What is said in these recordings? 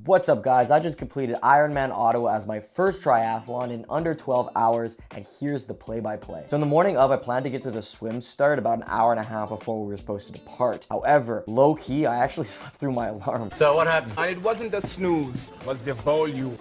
What's up, guys? I just completed Ironman Ottawa as my first triathlon in under 12 hours, and here's the play-by-play. So in the morning of, I planned to get to the swim start about an hour and a half before we were supposed to depart. However, low-key, I actually slept through my alarm. So what happened? It wasn't the snooze, it was the volume.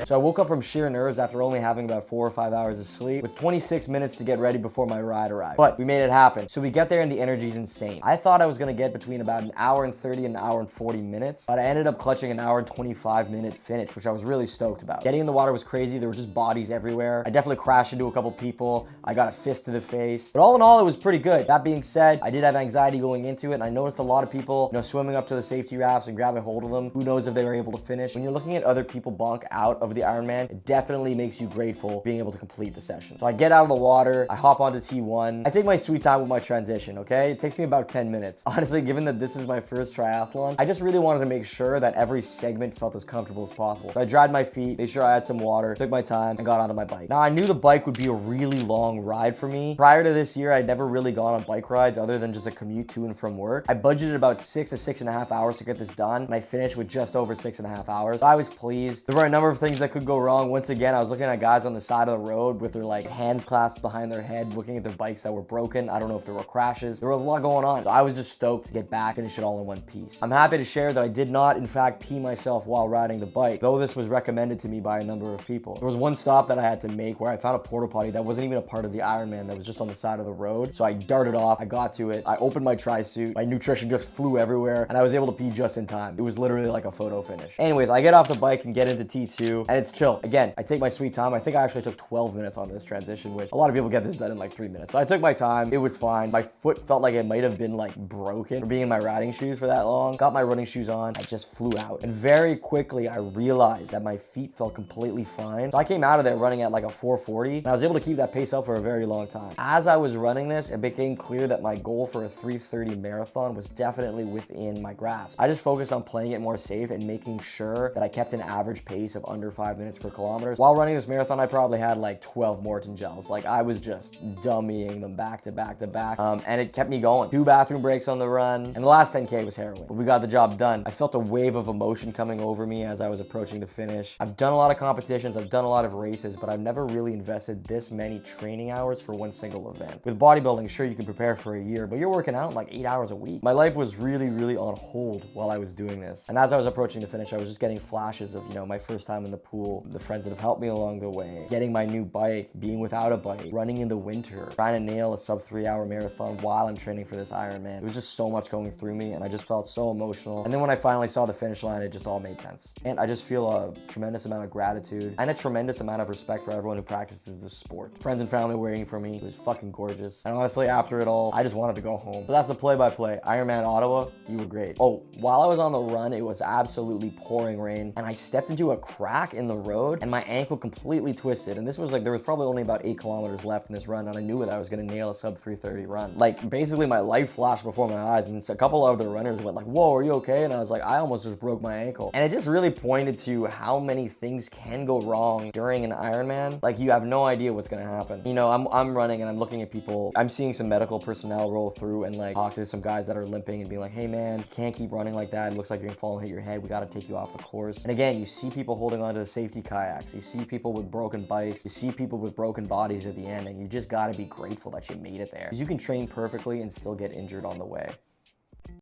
So I woke up from sheer nerves after only having about 4 or 5 hours of sleep with 26 minutes to get ready before my ride arrived. But we made it happen. So we get there and the energy's insane. I thought I was gonna get between about an hour and 30 and an hour and 40 minutes, but I ended up clutching an hour and 25-minute finish, which I was really stoked about. Getting in the water was crazy. There were just bodies everywhere. I definitely crashed into a couple people. I got a fist to the face. But all in all, it was pretty good. That being said, I did have anxiety going into it, and I noticed a lot of people, swimming up to the safety rafts and grabbing hold of them. Who knows if they were able to finish? When you're looking at other people bonk out of the Ironman, it definitely makes you grateful being able to complete the session. So I get out of the water, I hop onto T1. I take my sweet time with my transition, okay? It takes me about 10 minutes. Honestly, given that this is my first triathlon, I just really wanted to make sure that every segment felt as comfortable as possible. So I dried my feet, made sure I had some water, took my time, and got onto my bike. Now, I knew the bike would be a really long ride for me. Prior to this year, I'd never really gone on bike rides other than just a commute to and from work. I budgeted about 6 to 6.5 hours to get this done, and I finished with just over 6.5 hours. So I was pleased. There were a number of things that could go wrong. Once again, I was looking at guys on the side of the road with their hands clasped behind their head, looking at their bikes that were broken. I don't know if there were crashes. There was a lot going on. So I was just stoked to get back, finish it all in one piece. I'm happy to share that I did not, in fact, pee myself while riding the bike, though this was recommended to me by a number of people. There was one stop that I had to make where I found a porta potty that wasn't even a part of the Ironman, that was just on the side of the road. So I darted off, I got to it, I opened my tri-suit, my nutrition just flew everywhere, and I was able to pee just in time. It was literally like a photo finish. Anyways, I get off the bike and get into T2, and it's chill. Again, I take my sweet time. I think I actually took 12 minutes on this transition, which a lot of people get this done in like 3 minutes. So I took my time. It was fine. My foot felt like it might have been broken for being in my riding shoes for that long. Got my running shoes on. I just flew out. And very quickly, I realized that my feet felt completely fine. So I came out of there running at like a 4:40, and I was able to keep that pace up for a very long time. As I was running this, it became clear that my goal for a 3:30 marathon was definitely within my grasp. I just focused on playing it more safe and making sure that I kept an average pace of under 5 minutes per kilometer. While running this marathon, I probably had like 12 Morton gels. I was just dummying them back to back to back, and it kept me going. 2 bathroom breaks on the run, and the last 10K was heroin. But we got the job done. I felt a wave of emotion coming over me as I was approaching the finish. I've done a lot of competitions, I've done a lot of races, but I've never really invested this many training hours for one single event. With bodybuilding, sure, you can prepare for a year, but you're working out like 8 hours a week. My life was really on hold while I was doing this. And as I was approaching the finish, I was just getting flashes of, my first time in the pool, the friends that have helped me along the way, getting my new bike, being without a bike, running in the winter, trying to nail a sub 3 hour marathon while I'm training for this Ironman. It was just so much going through me, and I just felt so emotional. And then when I finally saw the finish line, it just all made sense. And I just feel a tremendous amount of gratitude and a tremendous amount of respect for everyone who practices this sport. Friends and family waiting for me. It was fucking gorgeous. And honestly, after it all, I just wanted to go home. But that's the play-by-play. Ironman Ottawa, you were great. Oh, while I was on the run, it was absolutely pouring rain, and I stepped into a crack in the road, and my ankle completely twisted. And this was there was probably only about 8 kilometers left in this run, and I knew that I was gonna nail a sub 3:30 run. Basically my life flashed before my eyes, and a couple of the runners went whoa, are you okay? And I was like, I almost just broke my ankle. And it just really pointed to how many things can go wrong during an Ironman. You have no idea what's gonna happen. I'm running and I'm looking at people. I'm seeing some medical personnel roll through and talk to some guys that are limping and being like, hey man, you can't keep running like that. It looks like you're gonna fall and hit your head. We gotta take you off the course. And again, you see people holding onto the safety kayaks. You see people with broken bikes. You see people with broken bodies at the end, and you just gotta be grateful that you made it there. Because you can train perfectly and still get injured on the way.